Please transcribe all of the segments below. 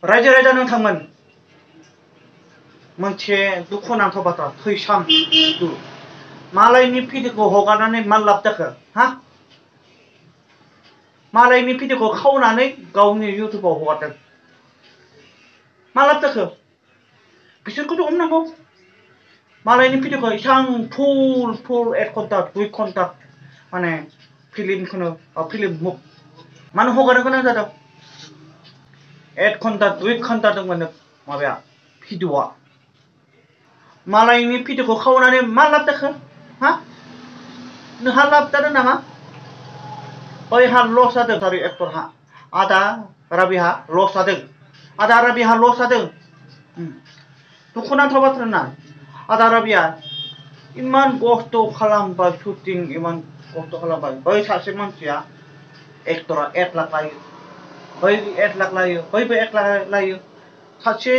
रायजो राजा नोंथांमोन मोनसे दुखुनांथाव बाथ्रा थैसाम मालायनि भिडिअखौ हगारनानै मा लाब जाखो हा मालायनि भिडिअखौ खावनानै गावनि इउटिउबाव हगारदों मा लाब जाखो बिसोरखौथ' हमनांगौ मालायनि भिडिअखौ इसां फुल 1 घन्टा 2 घन्टा माने फिल्मखौनो फिल्म मानो हगारनो गोनां जादों 1 घन्टा 2 घन्टा दंमोन माबाया भिडिअआ मालायनि भिडिअखौ खावनानै मा लाब जाखो हा नोंहा लाब जादों नामा बैहा लस जादों सरि एक्टरहा आदा राबिहा लस जादों आदा राबिहा लस जादों दुखुनांथाव बाथ्रा ना आदा राबिया इमान खस्थ' खालामबाय शुटिं इमान खस्थ' खालामबाय बै सासे मानसिया एक्टरा 1 लाख लायो बै 1 लाख लायो बैबो 1 लाख लायो सासे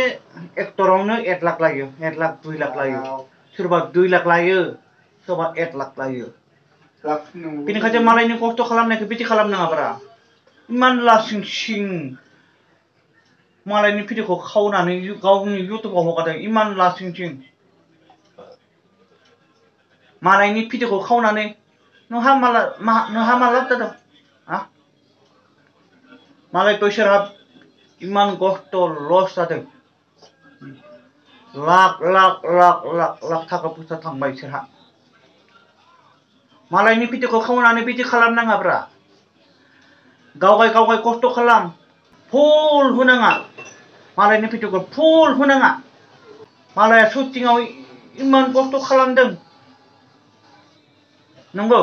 एक्टरावनो 1 लाख लायो 1 लाख 2 लाख लायो सोरबा 2 लाख लायो सोरबा 1 लाख लायो बेनिखायनो मालायनि खस्थ' खालामनायखौ बिदि खालामनाङाब्रा इमान लासिं सिं मालायनि भिडिअखौ खावनानै गावनि इउटिउबाव हगारदों इमान लासिं सिं मालायनि भिडिअखौ खावनानै नोंहा मा लाब जादों हा मालाय बैसोरहा इमान खस्थ' लस जादों लाख लाख लाख लाख लाख थाखा फैसा थांबाय बिसोरहा मालायनि भिडिअखौ खावनानै बिदि खालामनाङाब्रा गावगाय खस्थ' खालाम फुल होनाङा मालायनि भिडिअखौ फुल होनाङा मालाया शुटिंआव इमान खस्थ' खालामदों नंगौ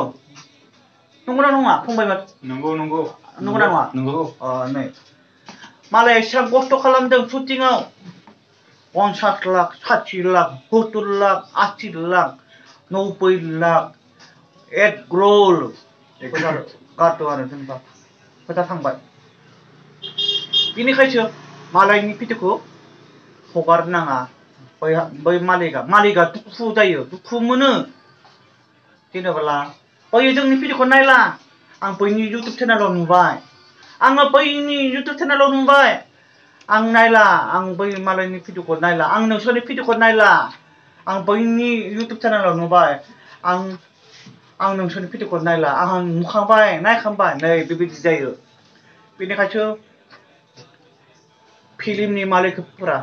नंगौना नङा फंबायमोन नंगौना नङा नै मालाया एसेबां खस्थ' खालामदों शुटिंआव 50 लाख 60 लाख 70 लाख 80 लाख 90 लाख 1 करोड़ गारदो आरो जेनेबा खोथा थांबाय बेनिखायसो मालायनि भिडिअखौ हगारनाङा बै मालिका दुखु जायो दुखु मोनो जेनेबा बै जोंनि भिडिअखौ नायला आं बैनि इउटिउब चेनेलाव नुबाय आङो बैनि इउटिउब चेनेलाव नुबाय आं नायला आं बै मालायनि भिडिअखौ नायला आं नोंसोरनि भिडिअखौ नायला आं बैनि इउटिउब चेनेलाव नुबाय आं नोंसोरनि भिडिअखौ नायला आं नुखांबाय नायखांबाय नै बेबायदि जायो बेनिखायसो फिल्मनि मालिकफोरा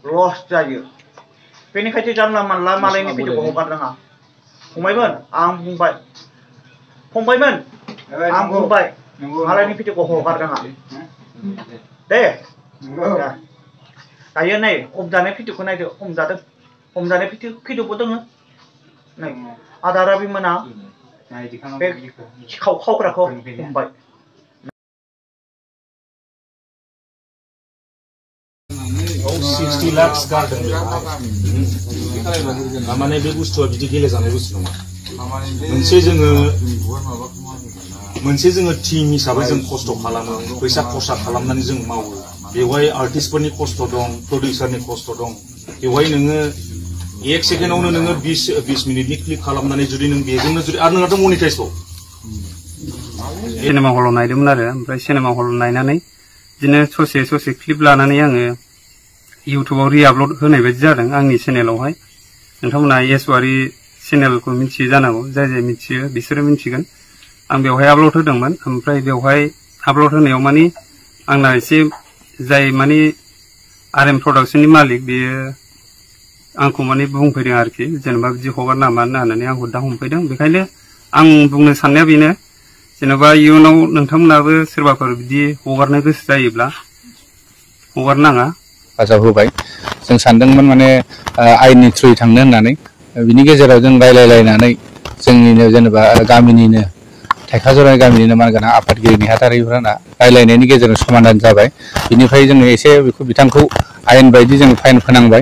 लस जायो बेनिखायसो जानला मानला मालायनि भिडिअखौ हगारनाङा फंबायमोन आं बुंबाय मालायनि भिडिअखौ हगारनाङा दे दायो नै हमजानाय भिडिअखौ नायदो हमजानाय भिडिअबो दङ नै आदा राबि मोना बे सिखाव खावग्राखौ हमबाय $60 लाख गारदों माने बे बुस्थुआ बिदि गेलेजानाय बुस्थु नङा मोनसे जोङो टीम हिसाबै जों खस्थ' खालामो फैसा खरसा खालामनानै जों मावो बेवहाय आर्टिस्टफोरनि खस्थ' दं प्रडिउसारनि खस्थ' दं बेवहाय नोङो 1 सेकेन्डआवनो नोङो 20 मिनिटनि क्लिप खालामनानै जुदि नों बेजोंनो जुदि आरो नोंहाथ' मनिटाइजबाव सिनेमा हलाव नायदोंमोन आरो ओमफ्राय सिनेमा हलाव नायनानै बिदिनो ससे क्लिप लानानै आङो इउटिउबाव रि-आपल'ड होनाय बायदि जादों आंनि चेनेलावहाय नोंथांमोना येसवारि चेनेलखौ मिथियो जानांगौ जाय मिथियो बिसोरो मिथिगोन आं बेवहाय आपल'ड होदोंमोन ओमफ्राय बेवहाय आपल'ड होनायाव माने आंना एसे जाय माने RM प्रडाक्शननि मालिक बेयो आंखौ माने बुंफैदों आरोखि जेनेबा बिदि हगार नामा होननानै आंखौ दा हमफैदों बेखायनो आं बुंनो साननाया बेनो जेनेबा इयुनाव नोंथांमोनाबो सोरबाफोर बिदि हगारनो गोसो जायोब्ला हगारनाङा हेफाजाब होबाय जों सानदोंमोन माने आयेननि थ्रुयै थांनो होननानै बिनि गेजेराव जों रायलायलायनानै जोंनिनो जेनेबा गामिनिनो थाइखाजराय गामिनिनो मानगोनां आफादगिरि नेहाथारिफोरा रायलायनायनि गेजेरजों समाधान जाबाय बिनिफ्राय जोङो एसे बेखौ बिथांखौ आयेन बायदि जों फाइन फोनांबाय।